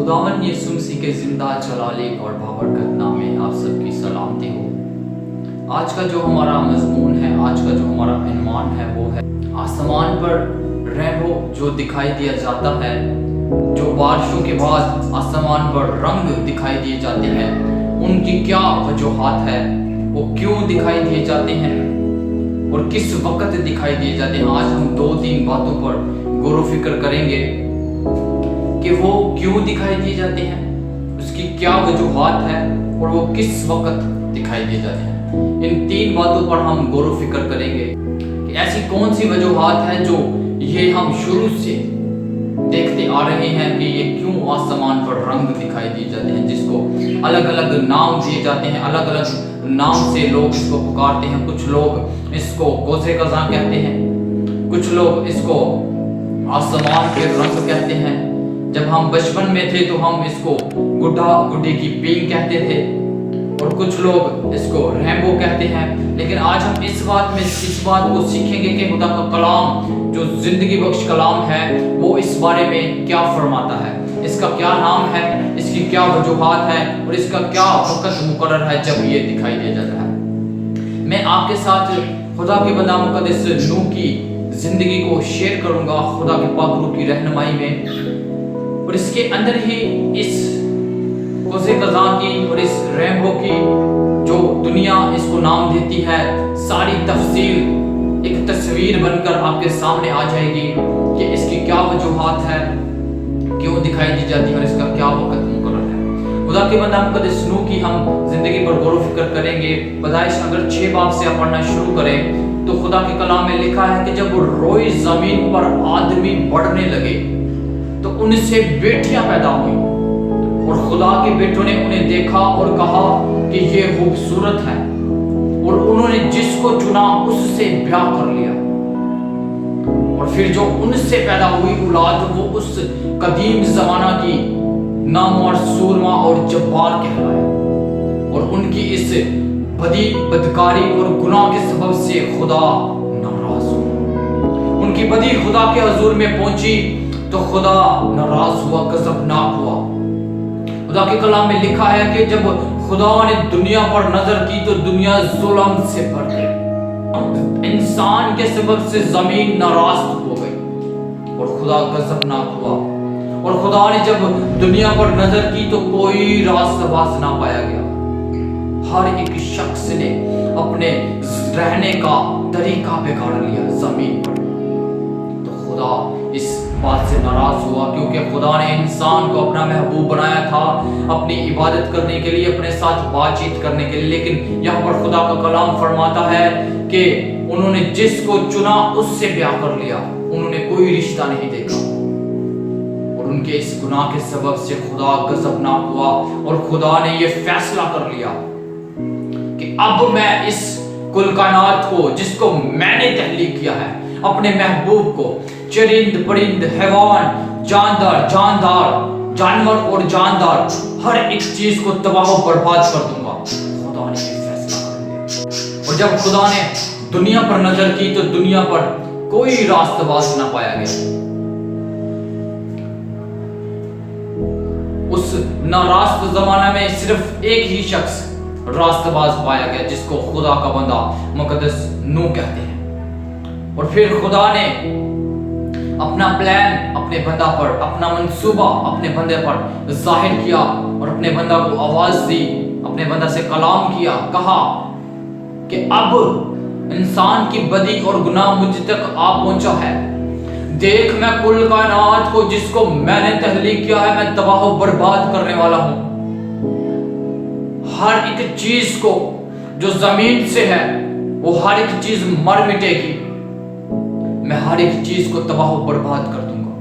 खुदावन यीशु मसीह के जिंदा जलाली और बाबरकत नाम में आप सबकी सलामती हो। आज का जो हमारा मजमून है, आज का जो हमारा इन्वान है वो है आसमान पर रेनबो जो दिखाई दिया जाता है। जो बारिशों के बाद आसमान पर रंग दिखाई दिए जाते हैं, उनकी क्या वजूहात है, वो क्यों दिखाई दिए जाते हैं और किस वक्त दिखाई दिए जाते हैं। आज हम 2-3 बातों पर गौर व फिक्र करेंगे कि वो क्यों दिखाई दिए जाते हैं, उसकी क्या वजूहात है और वो किस वक्त दिखाई दिए जाते हैं। इन 3 बातों पर हम गौर व फिक्र करेंगे कि ऐसी कौन सी वजूहात है जो ये हम शुरू से देखते आ रहे हैं कि ये क्यों आसमान पर रंग दिखाई दिए जाते हैं, जिसको अलग अलग नाम दिए जाते हैं, अलग अलग नाम से लोग इसको पुकारते हैं। कुछ लोग इसको कोसे कज़ा कहते हैं, कुछ लोग इसको आसमान के रंग कहते हैं। जब हम बचपन में थे तो हम इसको गुड्डा गुड्डी की पींग कहते थे और कुछ लोग इसको रेनबो कहते हैं। लेकिन आज हम इस बात को सीखेंगे कि खुदा का कलाम जो जिंदगी बख्श कलाम है वो इस बारे में क्या फरमाता है, इसका क्या नाम है, इसकी क्या वजूहात है और इसका क्या वक्त मुकर्रर है जब ये दिखाई दे जाता है। मैं आपके साथ खुदा के बंदा मुकद्दस नूह की जिंदगी को शेयर करूंगा खुदा के पाक रूह की रहनुमाई में, और इसके अंदर ही इस कोसे कज़ा की और इस रेनबो की जो दुनिया इसको नाम देती है, सारी तफसील एक तस्वीर बनकर आपके सामने आ जाएगी कि इसकी क्या वजूहात है, क्यों दिखाई दी जाती है और इसका क्या वक्त मुकर्रर है। खुदा के बंदा मुकद्दस नूह की हम जिंदगी पर गौर व फिक्र करेंगे। पैदाइश अगर 6 बाब से आप पढ़ना शुरू करें तो खुदा के कलाम में लिखा है कि जब रोई जमीन पर आदमी बढ़ने लगे तो उनसे बेटियां पैदा हुई और खुदा के बेटों ने उन्हें देखा और कहा कि ये खूबसूरत है, और उन्होंने जिसको चुना उससे ब्याह कर लिया। और फिर जो उनसे पैदा हुई औलाद वो उस कदीम जमाना की नामवर सूरमा और जब्बार कहलाए, और उनकी इस बदकारी और गुनाह के सबब से खुदा नाराज हुआ। उनकी बदी खुदा के हुजूर में पहुंची तो खुदा नाराज हुआ, गज़बनाक हुआ। खुदा के कलाम में लिखा है कि जब खुदा ने दुनिया पर नजर की तो दुनिया जुल्म से भर गई, इंसान के सबब से जमीन नाराज हो गई और खुदा गज़बनाक हुआ। और खुदा ने जब दुनिया पर नजर की तो कोई रास्तबाज ना पाया गया। हर एक शख्स ने अपने रहने का तरीका बिगाड़ लिया जमीन पर। तो खुदा इस बात से नाराज हुआ क्योंकि खुदा ने इंसान को अपना महबूब बनाया था अपनी इबादत करने के लिए, अपने साथ बातचीत करने के लिए। लेकिन यहाँ पर खुदा का कलाम फरमाता है कि उन्होंने जिसको चुना उससे ब्याह कर लिया, उन्होंने कोई रिश्ता नहीं देखा, और उनके इस गुनाह के सबब से खुदा गज़बनाक हुआ। और खुदा ने ये फैसला कर लिया कि अब मैं इस कुल कायनात को जिसको मैंने तहलीक किया है, अपने महबूब को, चरिंद परिंद हैवान जानदार जानवर और जानदार हर एक चीज को तबाह बर्बाद कर दूंगा। खुदा ने ये फैसला कर लिया। और जब खुदा ने दुनिया पर नजर की तो दुनिया पर कोई रास्तबाज ना पाया गया। उस नारास्त जमाना में सिर्फ एक ही शख्स रास्तबाज पाया गया जिसको खुदा का बंदा मुकद्दस नूह कहते हैं। और फिर खुदा ने अपना प्लान अपने बंदा पर, अपना मंसूबा अपने बंदे पर जाहिर किया और अपने बंदा को आवाज दी, अपने बंदा से कलाम किया, कहा कि अब इंसान की बदी और गुनाह मुझ तक आ पहुंचा है। देख मैं कुल कायनात को जिसको मैंने तहलीक किया है मैं तबाह बर्बाद करने वाला हूं। हर एक चीज को जो जमीन से है वो हर एक चीज मर मिटेगी। मैं हर एक चीज को तबाह बर्बाद कर दूंगा,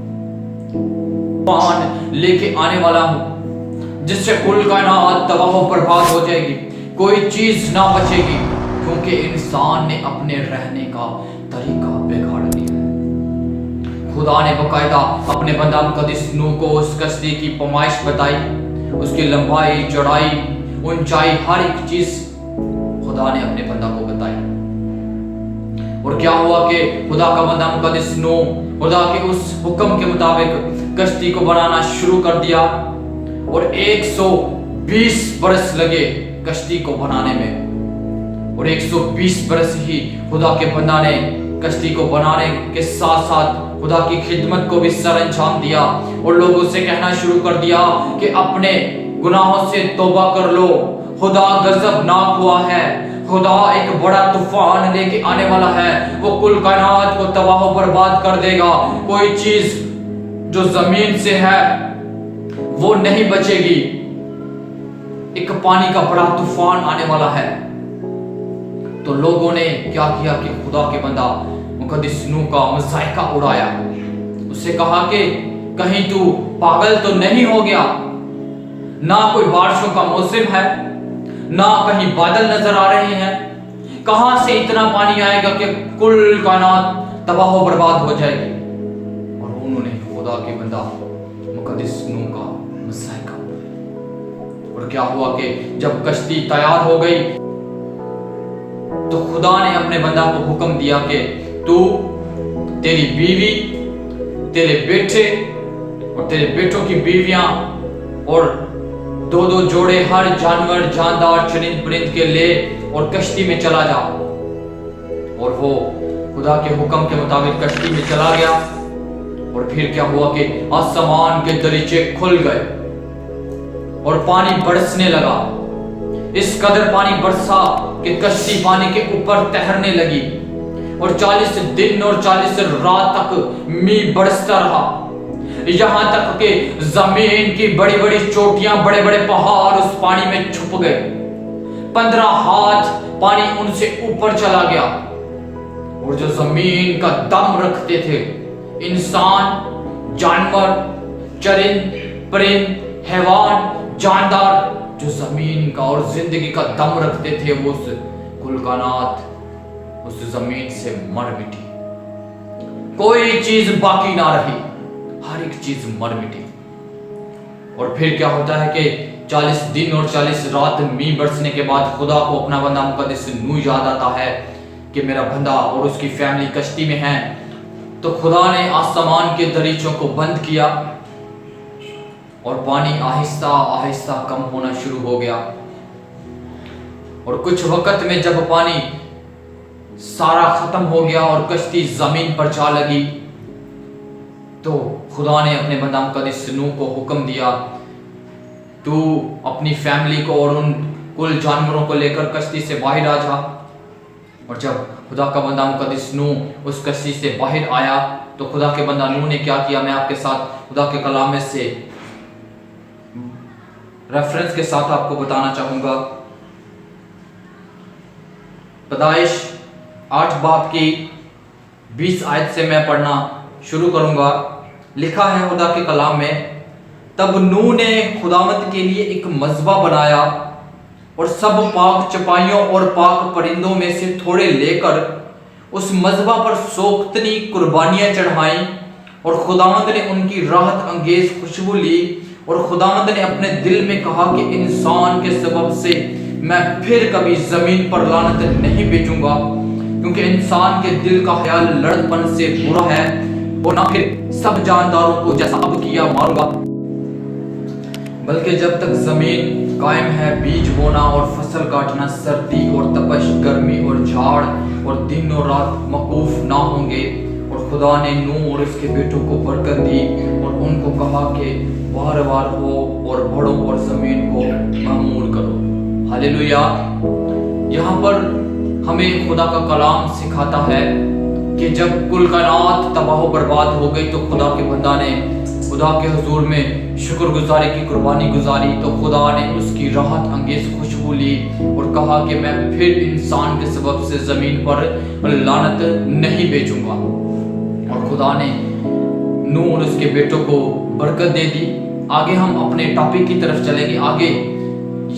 लेके आने वाला हूं जिससे कुल कायनात तबाह बर्बाद हो जाएगी, कोई चीज ना बचेगी, क्योंकि इंसान ने अपने रहने का तरीका बिगाड़ लिया है। खुदा ने बकायदा अपने बंदा मुकद्दस नूह को उस कश्ती की पैमाइश बताई, उसकी लंबाई चौड़ाई ऊंचाई हर एक चीज खुदा ने अपने बंदा को बताई। और क्या हुआ कि खुदा का बंदा मुकद्दस नूह खुदा के उस हुक्म के मुताबिक कश्ती को बनाना शुरू कर दिया। और 120 बरस लगे कश्ती को बनाने में। और 120 बरस ही खुदा के बंदा ने कश्ती को बनाने के साथ साथ खुदा की खिदमत को भी सर अंजाम दिया और लोगों से कहना शुरू कर दिया कि अपने गुनाहों से तौबा कर लो, खुदा गजबनाक हुआ है, खुदा एक बड़ा तूफान लेके आने वाला है, वो कुल कायनात को तबाह व बर्बाद कर देगा, कोई चीज जो जमीन से है वो नहीं बचेगी, एक पानी का बड़ा तूफान आने वाला है। तो लोगों ने क्या किया कि खुदा के बंदा मुकद्दिस नूह का मजाइका उड़ाया, उससे कहा कि कहीं तू पागल तो नहीं हो गया, ना कोई बारिशों का मौसम है, ना कहीं बादल नजर आ रहे हैं, कहां से इतना पानी आएगा कि कुल कायनात तबाह व बर्बाद हो जाएगी। और उन्होंने खुदा के बंदा मुकद्दिस नूह का मजाइका उड़ाया। और क्या हुआ कि जब कश्ती तैयार हो गई तो खुदा ने अपने बंदा को हुक्म दिया कि तू, तेरी बीवी, तेरे बेटे और तेरे बेटों की बीवियां और 2-2 जोड़े हर जानवर जानदार चरिंद परिंद के ले और कश्ती में चला जा। और वो खुदा के हुक्म के मुताबिक कश्ती में चला गया। और फिर क्या हुआ कि आसमान के दरीचे खुल गए और पानी बरसने लगा। इस कदर पानी बरसा कि कश्ती पानी के ऊपर तैरने लगी और 40 दिन और 40 रात तक मींह बरसता रहा, यहां तक कि जमीन की बड़ी बड़ी चोटियां, बड़े बड़े पहाड़ उस पानी में छुप गए। 15 हाथ पानी उनसे ऊपर चला गया। और जो जमीन का दम रखते थे, इंसान, जानवर, चरिंद परिंद, हैवान, जानदार, जो जमीन का और जिंदगी का दम रखते थे, वो उस कुल कायनात उस जमीन से मर मिटी, कोई चीज बाकी ना रही, हर एक चीज मर मिटी। और फिर क्या होता है कि 40 दिन और 40 रात मींह बरसने के बाद खुदा को अपना बंदा मुकद्दिस नूह याद आता है कि मेरा बंदा और उसकी फैमिली कश्ती में है। तो खुदा ने आसमान के दरीचों को बंद किया और पानी आहिस्ता आहिस्ता कम होना शुरू हो गया। और कुछ वक्त में जब पानी सारा खत्म हो गया और कश्ती जमीन पर जा लगी, तो खुदा ने अपने बंदा मुकद्दिस नूह को हुक्म दिया, तू अपनी फैमिली को और उन कुल जानवरों को लेकर कश्ती से बाहर आ जा। और जब खुदा का बंदा मुकद्दिस नूह उस कश्ती से बाहर आया तो खुदा के बंदा नूह ने क्या किया, मैं आपके साथ खुदा के कलाम में से रेफरेंस के साथ आपको बताना चाहूंगा। पैदाइश 8 बाब की 20 आयत से मैं पढ़ना शुरू करूंगा। लिखा है खुदा के कलाम में, तब नूह ने खुदावंद के लिए एक मज़बा बनाया और सब पाक चपाइयों और पाक परिंदों में से थोड़े लेकर उस मज़बा पर सोख्तनी कुर्बानियां चढ़ाई। और खुदावंद ने उनकी राहत अंगेज खुशबू ली। और खुदावंद ने अपने दिल में कहा कि इंसान के सबब से मैं फिर कभी जमीन पर लानत नहीं भेजूंगा, क्योंकि इंसान के दिल का ख्याल लड़पन से बुरा है, और ना फिर सब जानदारों को जैसा अब किया मारूंगा, बल्कि जब तक जमीन कायम है बीज बोना और फसल काटना, सर्दी और तपश, गर्मी और झाड़ और दिन और रात मकूफ ना होंगे। और खुदा ने नूह और उसके बेटों को बरकत दी और उनको कहा कि बार बार हो और बढ़ो और जमीन को मामूर करो। हालेलुया। यहाँ पर हमें खुदा का कलाम सिखाता है कि जब कुल कायनात तबाह बर्बाद हो गई तो खुदा के बंदा ने खुदा के हुजूर में शुक्रगुजारी की कुर्बानी गुजारी। तो खुदा ने उसकी राहत अंगेज खुशबू ली और कहा कि मैं फिर इंसान के सबब से जमीन पर लानत नहीं भेजूंगा। और खुदा ने नूह और उसके बेटों को बरकत दे दी। आगे हम अपने टॉपिक की तरफ चलेंगे। आगे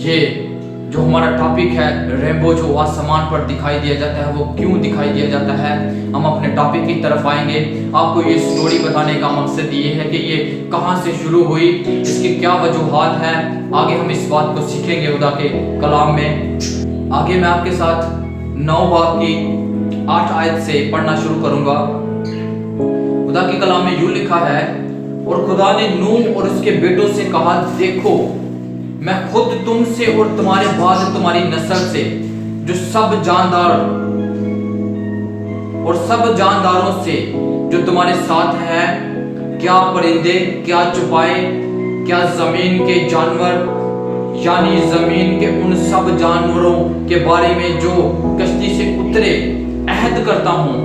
ये जो हमारा टॉपिक है, रेनबो जो आसमान पर दिखाई दिया जाता है वो क्यों दिखाई दिया जाता है, हम अपने टॉपिक की तरफ आएंगे। आपको ये स्टोरी बताने का मकसद ये है कि ये कहाँ से शुरू हुई, इसकी क्या वजूहात हैं, आगे हम इस बात को सीखेंगे खुदा के कलाम में। आगे मैं आपके साथ 9 बाब की 8 आयत से पढ़ना शुरू करूंगा। खुदा के कलाम में यूं लिखा है, और खुदा ने नूह और उसके बेटों से कहा, देखो मैं खुद तुमसे और तुम्हारे बाद तुम्हारी नस्ल से जो सब जानदार और सब जानदारों से जो तुम्हारे साथ है, क्या परिंदे, क्या चौपाए, क्या जमीन के जानवर, यानी जमीन के उन सब जानवरों के बारे में जो कश्ती से उतरे, अहद करता हूँ।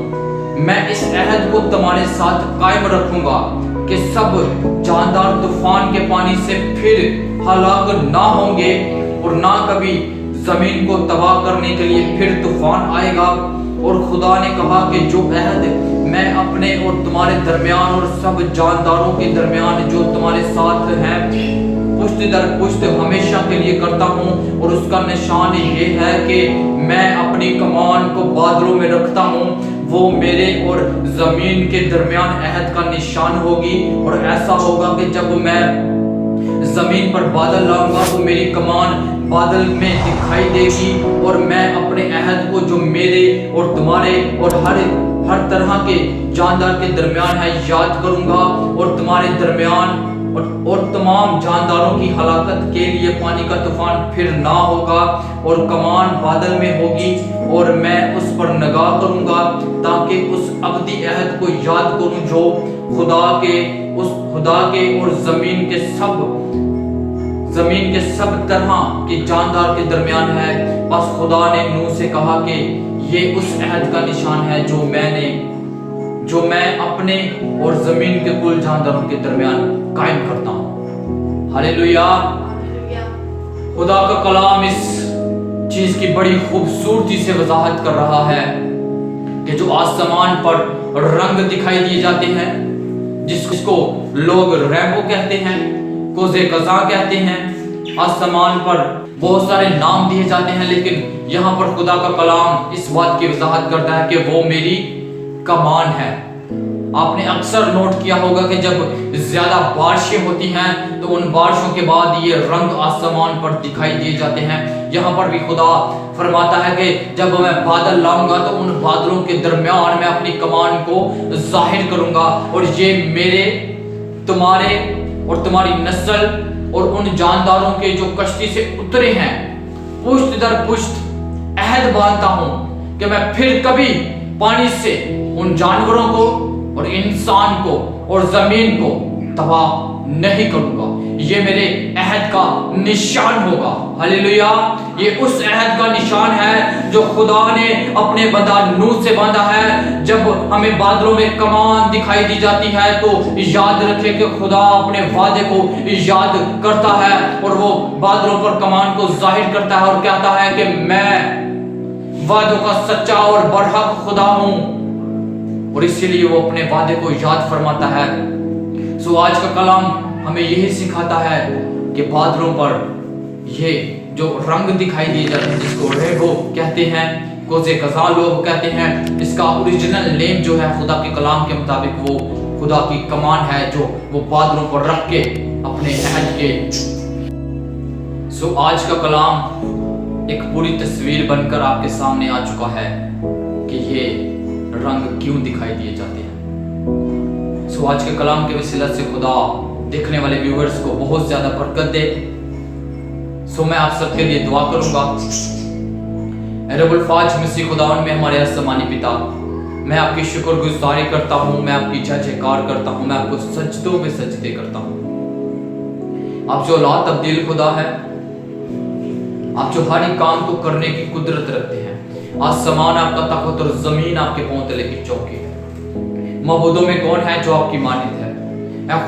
मैं इस अहद को तुम्हारे साथ कायम रखूंगा कि सब जानदार तूफान के पानी से फिर हलाक ना होंगे और ना कभी जमीन को तबाह करने के लिए फिर तूफान आएगा। और खुदा ने कहा कि जो अहद मैं अपने और तुम्हारे दरमियान और सब जानदारों के दरमियान जो तुम्हारे साथ हैं, पुष्ट दर पुष्ट हमेशा के लिए करता हूँ, और उसका निशान ये है कि मैं अपनी कमान को बादलों में रखता हूँ, वो मेरे और जमीन के दरमियान अहद का निशान होगी। और ऐसा होगा कि जब मैं जमीन पर बादल लाऊंगा तो मेरी कमान बादल में दिखाई देगी, और मैं अपने अहद को जो मेरे और तुम्हारे और हर तरह के जानदार के दरमियान है याद करूंगा, और तुम्हारे दरमियान और तमाम जानदारों की हलाकत के लिए पानी का तूफान फिर ना होगा, और कमान बादल में होगी, और मैं उस पर निगाह करूंगा ताकि उस अबदी अहद को याद करूं जो खुदा के और जमीन के सब तरह के जानदार के दरमियान है। बस खुदा ने नूह से कहा कि ये उस अहद का निशान है जो मैं अपने और जमीन के कुल जानदारों के दरमियान कायम करता हूँ। हालेलुया। खुदा का कलाम इस चीज की बड़ी खूबसूरती से वजाहत कर रहा है कि जो आसमान पर रंग दिखाई दिए जाते हैं, जिसको लोग रेनबो कहते हैं, कोज़े कज़ा कहते हैं, आसमान पर बहुत सारे नाम दिए जाते हैं, लेकिन यहाँ पर खुदा का कलाम इस बात की वजाहत करता है कि वो मेरी कमान है। आपने अक्सर नोट किया होगा कि जब ज्यादा बारिशें होती हैं तो उन बारिशों के बाद ये रंग आसमान पर दिखाई दिए जाते हैं। यहाँ पर भी खुदा फरमाता है कि जब मैं बादल लाऊंगा तो उन बादलों के दरमियान मैं अपनी कमान को जाहिर करूंगा, और ये मेरे, तुम्हारे और तुम्हारी नस्ल और उन जानदारों के जो कश्ती से उतरे हैं, पुष्ट दर पुष्ट अहद बांधता हूं कि मैं फिर कभी पानी से उन जानवरों को और इंसान को और जमीन को तबाह नहीं करूंगा। ये मेरे अहद का निशान होगा। हालेलुया। ये उस अहद का निशान है जो खुदा ने अपने बंदा नूह से बांधा है। जब हमें बादलों में कमान दिखाई दी जाती है तो याद रखें कि खुदा अपने वादे को याद करता है, और वो बादलों पर कमान को जाहिर करता है और कहता है कि मैं वादों का सच्चा और बरहक खुदा हूं, और इसीलिए वो अपने वादे को याद फरमाता है। सो आज का कलाम हमें यही सिखाता है कि बादलों पर ये जो रंग दिखाई दिए जाते हैं, जिसको रेनबो कहते हैं, कोज़े कज़ा लोग कहते हैं, इसका ओरिजिनल नेम जो है खुदा के कलाम के मुताबिक वो खुदा की कमान है जो वो बादलों पर रख के अपने अहद के। सो आज का कलाम एक पूरी तस्वीर बनकर आपके सामने आ चुका है कि ये रंग क्यों दिखाई दिए जाते हैं। सो आज के कलाम के वसीला से खुदा देखने वाले व्यूअर्स को बहुत ज्यादा बरकत दे। सो मैं आप सबके लिए दुआ करूंगा। रब्बुल फाज मसीह खुदावन में हमारे आसमानी पिता, मैं आपकी शुक्रगुजारी करता हूँ, मैं आपकी जयकार करता हूँ, मैं आपको सजदों में सजदे करता हूँ। आप जो ला तब्दील खुदा है, आप जो हर एक काम को करने की कुदरत रखते हैं। आसमान आपका तख्त और जमीन आपके पांव तले की चौकी है। मबूदों में कौन है जो आपकी मानित है?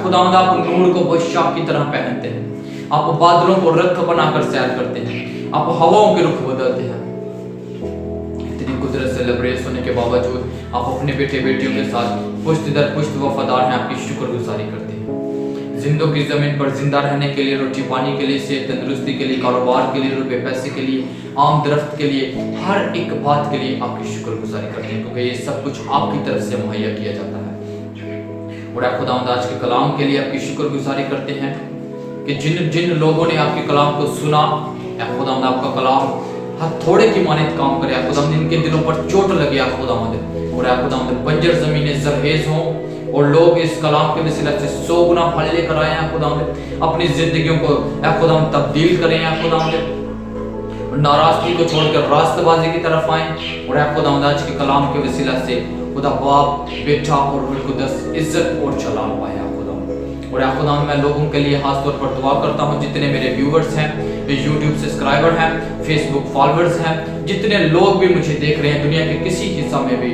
खुदावंद आप नूर को पोशाक की तरह पहनते हैं, आप बादलों को रथ बनाकर सैर करते हैं, आप हवाओं के रुख बदलते हैं। इतनी कुदरत से लबरेज होने के बावजूद आप अपने बेटे बेटियों के साथ पुष्ट दर पुष्ट वफादार हैं, आपकी शुक्रगुजारी करते हैं। जिंदों की जमीन पर जिंदा रहने के लिए, रोटी पानी के लिए, सेहत तंदुरुस्ती के लिए, कारोबार के लिए, रुपए पैसे के लिए, आम दरख्त के लिए, हर एक बात के लिए आपकी शुक्रगुजारी करते हैं, क्योंकि ये सब कुछ आपकी तरफ से मुहैया किया जाता है। और आप खुदावंद आज के कलाम के लिए आपकी शुक्रगुजारी करते हैं कि जिन जिन लोगों ने आपके कलाम को सुना, खुदावंद आपका कलाम हर थोड़े की मानित काम करे। खुदावंद इनके दिलों पर चोट लगे, खुदावंद, और खुदावंद बंजर जमीनें जरखेज हों, और लोग इस कलाम के वसीला से 100 गुना फल लेकर आए हैं खुदावंद। अपनी जिंदगियों को खुदावंद तब्दील करें हैं खुदावंद, नाराजगी को छोड़कर रास्तबाजी की तरफ आए। और खुदावंद आज के कलाम के वसीला से खुदा बाप, बेटा और रूह कुदस इज्जत और जलाल पाया खुदावंद। और खुदावंद मैं लोगों के लिए खास तौर पर दुआ करता हूँ, जितने मेरे व्यूवर्स हैं, यूट्यूब सब्सक्राइबर हैं, फेसबुक फॉलोअर्स हैं, जितने लोग भी मुझे देख रहे हैं दुनिया के किसी हिस्सा में भी,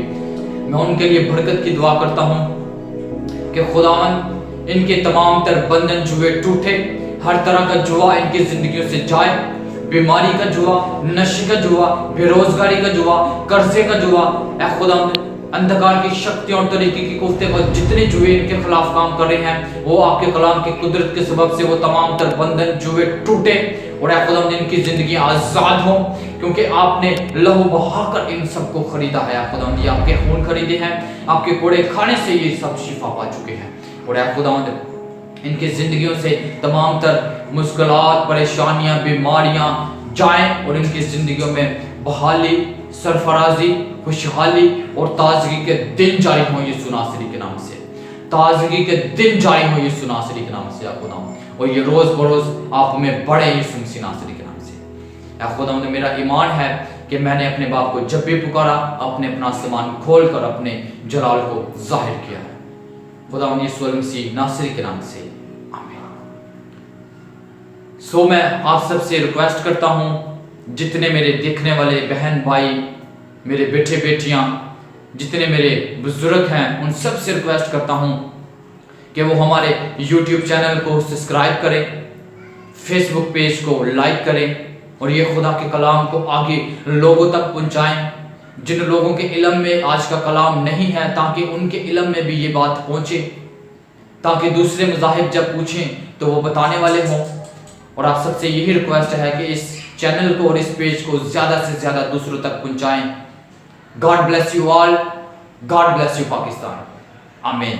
मैं उनके लिए बरकत की दुआ करता हूँ कि खुदावंद इनके तमाम तर बंधन जुए टूटे, हर तरह का जुआ इनकी जिंदगियों से जाए, बीमारी का जुआ, नशे का जुआ, बेरोजगारी का जुआ, कर्जे का जुआ, खुदावंद अंधकार की शक्तियों और तरीके की कुफ्ते को जितने जुए इनके खिलाफ काम कर रहे हैं, वो आपके कलाम की कुदरत के सबब से वो तमाम तर बंधन जुए टूटे और खुदावंद इनकी जिंदगी आजाद हो, क्योंकि आपने लहू बहाकर इन सबको खरीदा है खुदावंद। ये आपके खून खरीदे हैं, आपके कोड़े खाने से ये सब शिफा पा चुके हैं। और खुदावंद इनकी जिंदगियों से तमाम तर मुश्किलात, परेशानियां, बीमारियां जाएं और इनकी जिंदगियों में बहाली, सरफराजी, खुशहाली और ताजगी के दिन जारी हो यीशु नासरी के नाम से। ताजगी के दिन जारी हो यीशु नासरी के नाम से खुदावंद, और ये रोज बरोज आप में बढ़े यीशु मसीह नासरी के नाम से। खुदावंद मेरा ईमान है कि मैंने अपने बाप को जब भी पुकारा, आपने अपना आसमान खोलकर अपने जलाल को जाहिर किया है। खुदावंद यीशु मसीह नासरी के नाम से आमीन। सो मैं आप सबसे रिक्वेस्ट करता हूं, जितने मेरे देखने वाले बहन भाई, मेरे बेटे बेटियां, जितने मेरे बुजुर्ग हैं, उन सब से रिक्वेस्ट करता हूं कि वो हमारे YouTube चैनल को सब्सक्राइब करें, फेसबुक पेज को लाइक करें और ये खुदा के कलाम को आगे लोगों तक पहुंचाएं, जिन लोगों के इल्म में आज का कलाम नहीं है, ताकि उनके इल्म में भी ये बात पहुंचे, ताकि दूसरे मज़ाहिब जब पूछें तो वो बताने वाले हों। और आप सबसे यही रिक्वेस्ट है कि इस चैनल को और इस पेज को ज़्यादा से ज़्यादा दूसरों तक पहुंचाएं। God bless you all, God bless you Pakistan, आमीन।